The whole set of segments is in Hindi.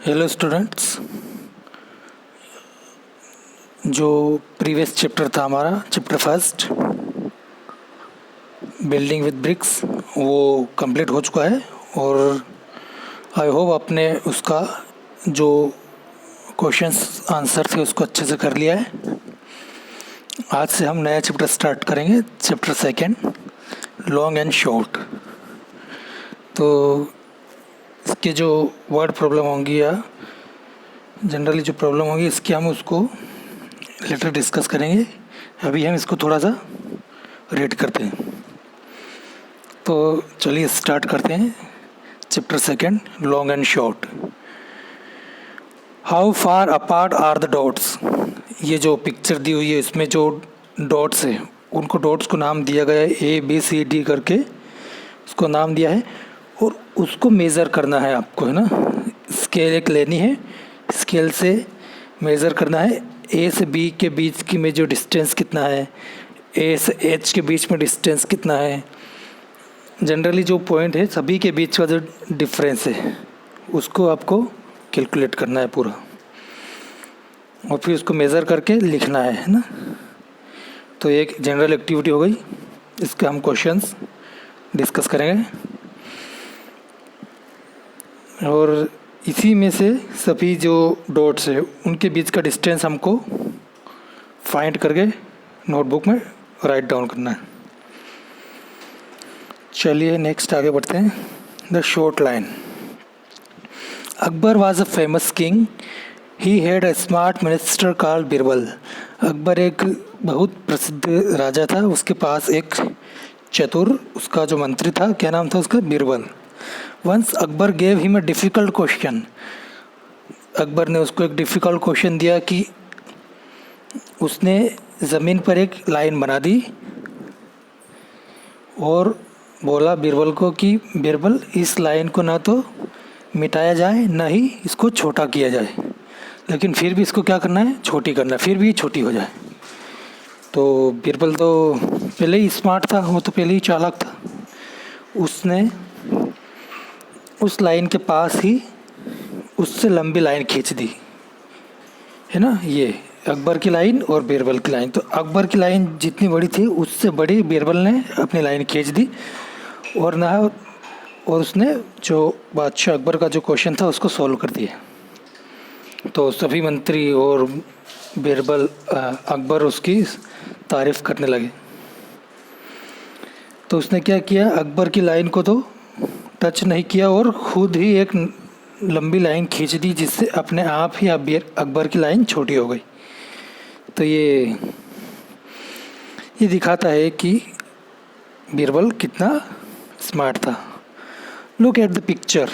Hello students. जो प्रीवियस चैप्टर था हमारा chapter first building with bricks वो कंप्लीट हो चुका है और आई होप आपने उसका जो क्वेश्चंस आंसर थे उसको अच्छे से कर लिया है। आज से हम नया चैप्टर स्टार्ट करेंगे, chapter second long and short. तो इसके जो वर्ड प्रॉब्लम होंगी या जनरली जो प्रॉब्लम होगी इसकी हम उसको लेटर डिस्कस करेंगे। अभी हम इसको थोड़ा सा रीड करते हैं। तो चलिए स्टार्ट करते हैं chapter second long and short. How far apart are the dots. ये जो पिक्चर दी हुई है इसमें जो डॉट्स है उनको डॉट्स को नाम दिया गया है ABCD करके उसको नाम दिया है और उसको मेज़र करना है आपको, है ना। स्केल एक लेनी है, स्केल से मेज़र करना है A से B के बीच की में जो डिस्टेंस कितना है, A से H के बीच में डिस्टेंस कितना है। जनरली जो पॉइंट है सभी के बीच का जो डिफरेंस है उसको आपको कैलकुलेट करना है पूरा और फिर उसको मेज़र करके लिखना है ना। तो एक जनरल एक्टिविटी हो गई, इसके हम क्वेश्चंस डिस्कस करेंगे और इसी में से सभी जो डॉट्स है उनके बीच का डिस्टेंस हमको फाइंड करके नोटबुक में राइट डाउन करना है। चलिए नेक्स्ट आगे बढ़ते हैं। The short line. Akbar was a famous king, he had a smart minister called Birbal. Akbar एक बहुत प्रसिद्ध राजा था, उसके पास एक चतुर उसका जो मंत्री था, क्या नाम था उसका, Birbal. Once Akbar gave him a difficult question. Akbar ने उसको एक डिफ़िकल्ट क्वेश्चन दिया कि उसने ज़मीन पर एक लाइन बना दी और बोला बीरबल को कि बीरबल इस लाइन को ना तो मिटाया जाए ना ही इसको छोटा किया जाए, लेकिन फिर भी इसको क्या करना है, छोटी करना है, फिर भी छोटी हो जाए। तो बीरबल तो पहले ही स्मार्ट था, वो तो पहले ही चालाक था। उसने उस लाइन के पास ही उससे लंबी लाइन खींच दी, है ना। ये अकबर की लाइन और बीरबल की लाइन, तो अकबर की लाइन जितनी बड़ी थी उससे बड़ी बीरबल ने अपनी लाइन खींच दी और ना और उसने जो बादशाह अकबर का जो क्वेश्चन था उसको सॉल्व कर दिया। तो सभी मंत्री और बीरबल अकबर उसकी तारीफ़ करने लगे। तो उसने क्या किया, अकबर की लाइन को तो टच नहीं किया और ख़ुद ही एक लंबी लाइन खींच दी जिससे अपने आप ही अकबर की लाइन छोटी हो गई। तो ये दिखाता है कि बीरबल कितना स्मार्ट था। लुक एट द पिक्चर,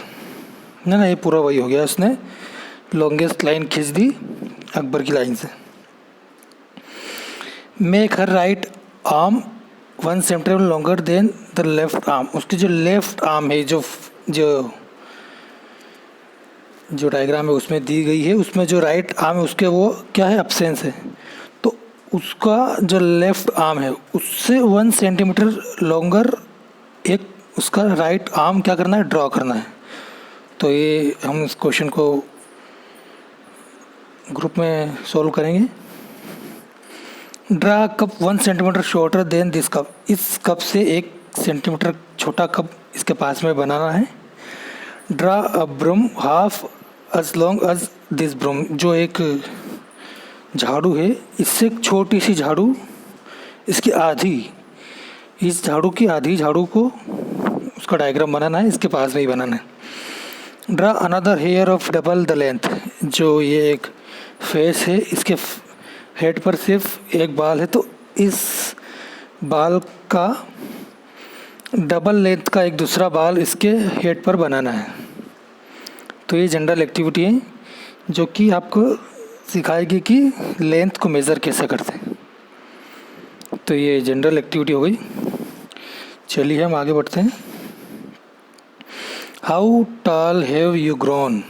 ना ये पूरा वही हो गया, उसने लॉन्गेस्ट लाइन खींच दी अकबर की लाइन से। Make her right arm 1 centimetre longer than the left arm. उसकी जो लेफ्ट आर्म है, जो जो जो डायग्राम है उसमें दी गई है, उसमें जो राइट आर्म है उसके वो क्या है, एब्सेंस है। तो उसका जो लेफ्ट आर्म है उससे 1 सेंटीमीटर लॉन्गर एक उसका राइट आर्म क्या करना है, ड्रॉ करना है। तो ये हम इस क्वेश्चन को ग्रुप में सॉल्व करेंगे। Draw cup 1 centimetre shorter than this cup. इस कप से 1 सेंटीमीटर छोटा कप इसके पास में बनाना है। Draw a broom half as long as this broom. जो एक झाड़ू है इससे एक छोटी सी झाड़ू इसकी आधी, इस झाड़ू की आधी झाड़ू को उसका डायग्राम बनाना है, इसके पास में ही बनाना है। Draw another hair of double the length. जो ये एक फेस है इसके हेड पर सिर्फ एक बाल है, तो इस बाल का डबल लेंथ का एक दूसरा बाल इसके हेड पर बनाना है। तो ये जनरल एक्टिविटी है जो कि आपको सिखाएगी कि लेंथ को मेज़र कैसे करते हैं। तो ये जनरल एक्टिविटी हो गई। चलिए हम आगे बढ़ते हैं। How tall have you grown.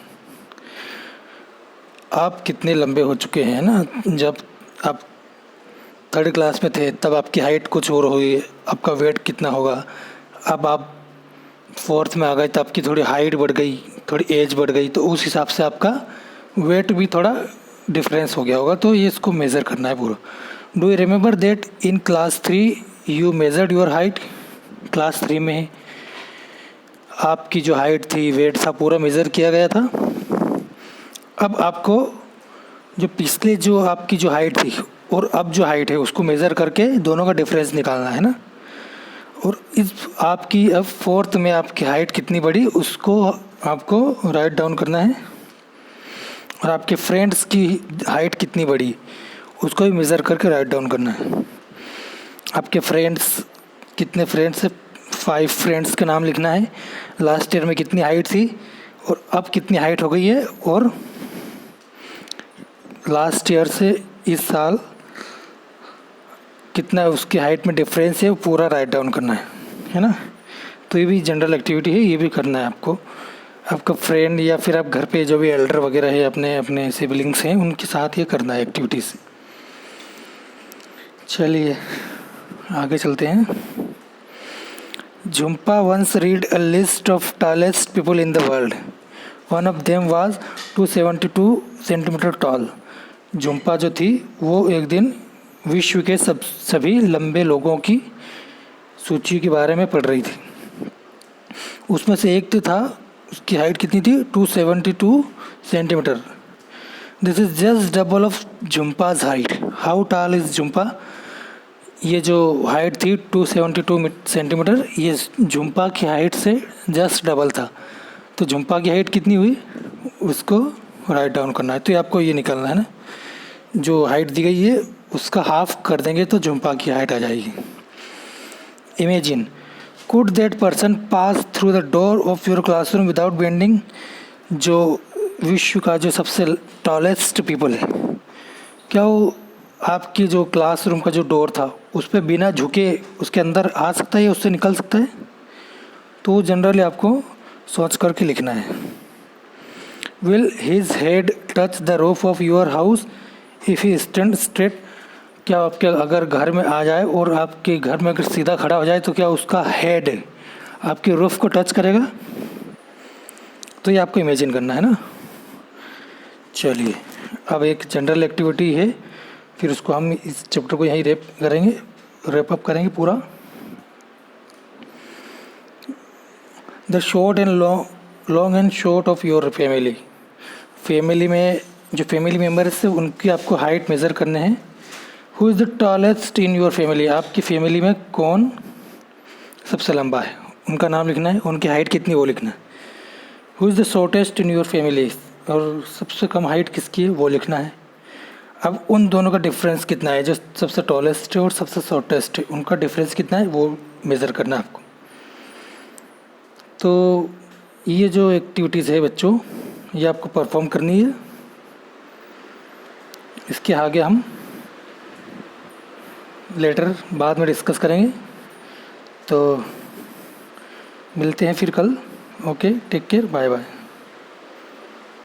आप कितने लंबे हो चुके हैं ना। जब आप 3rd क्लास में थे तब आपकी हाइट कुछ और हुई, आपका वेट कितना होगा। अब आप फोर्थ में आ गए तो आपकी थोड़ी हाइट बढ़ गई, थोड़ी एज बढ़ गई, तो उस हिसाब से आपका वेट भी थोड़ा डिफरेंस हो गया होगा। तो ये इसको मेज़र करना है पूरा। Do you remember that in class 3 you measured your height? Class 3 में आपकी जो हाइट थी, वेट था, पूरा मेज़र किया गया था। अब आपको जो पिछले जो आपकी जो हाइट थी और अब जो हाइट है उसको मेज़र करके दोनों का डिफरेंस निकालना है ना। और इस आपकी अब फोर्थ में आपकी हाइट कितनी बढ़ी उसको आपको राइट डाउन करना है, और आपके फ्रेंड्स की हाइट कितनी बढ़ी उसको भी मेज़र करके राइट डाउन करना है। आपके फ्रेंड्स कितने फ्रेंड्स है? 5 फ्रेंड्स के नाम लिखना है। लास्ट ईयर में कितनी हाइट थी और अब कितनी हाइट हो गई है, और लास्ट ईयर से इस साल कितना उसकी हाइट में डिफरेंस है, वो पूरा राइट डाउन करना है ना। तो ये भी जनरल एक्टिविटी है, ये भी करना है आपको। आपका फ्रेंड या फिर आप घर पे जो भी एल्डर वगैरह है, अपने अपने सिबलिंग्स हैं, उनके साथ ये करना है एक्टिविटीज़। चलिए आगे चलते हैं। Jhumpa once read a list of tallest people in the world. One of them was 272 centimetre tall. Jhumpa जो थी वो एक दिन विश्व के सभी लंबे लोगों की सूची के बारे में पढ़ रही थी। उसमें से एक तो था, उसकी हाइट कितनी थी? 272 centimetre. This is just double of Jhumpa's height. How tall is Jhumpa? ये जो हाइट थी 272 सेंटीमीटर, ये झुम्पा की हाइट से जस्ट डबल था। तो झुम्पा की हाइट कितनी हुई उसको राइट डाउन करना है। तो ये आपको ये निकालना है ना, जो हाइट दी गई है उसका हाफ कर देंगे तो झुम्पा की हाइट आ जाएगी। Imagine could that person pass through the door of your classroom without bending. जो विश्व का जो सबसे टॉलेस्ट पीपल है, क्या वो आपकी जो क्लासरूम का जो डोर था उस पर बिना झुके उसके अंदर आ सकता है या उससे निकल सकता है? तो जनरली आपको सोच करके लिखना है। Will his head touch the roof of your house if he stand straight. क्या आपके अगर घर में आ जाए और आपके घर में अगर सीधा खड़ा हो जाए तो क्या उसका हेड आपके रूफ को टच करेगा? तो ये आपको इमेजिन करना है ना। चलिए अब एक जनरल एक्टिविटी है, फिर उसको हम इस चैप्टर को यहीं रैप अप करेंगे पूरा। The short and long and short of your family. Family में जो फैमिली मेम्बर्स है उनकी आपको हाइट मेज़र करने हैं। Who is the tallest in your family? आपकी फैमिली में कौन सबसे लंबा है उनका नाम लिखना है, उनकी हाइट कितनी वो लिखना है। Who is the shortest in your family? और सबसे कम हाइट किसकी है वो लिखना है। अब उन दोनों का डिफरेंस कितना है, जो सबसे टॉलेस्ट है और सबसे शॉर्टेस्ट है उनका डिफरेंस कितना है वो मेज़र करना है आपको। तो ये जो एक्टिविटीज़ है बच्चों, ये आपको परफॉर्म करनी है। इसके आगे हम लेटर बाद में डिस्कस करेंगे। तो मिलते हैं फिर कल। Okay, take care, bye bye.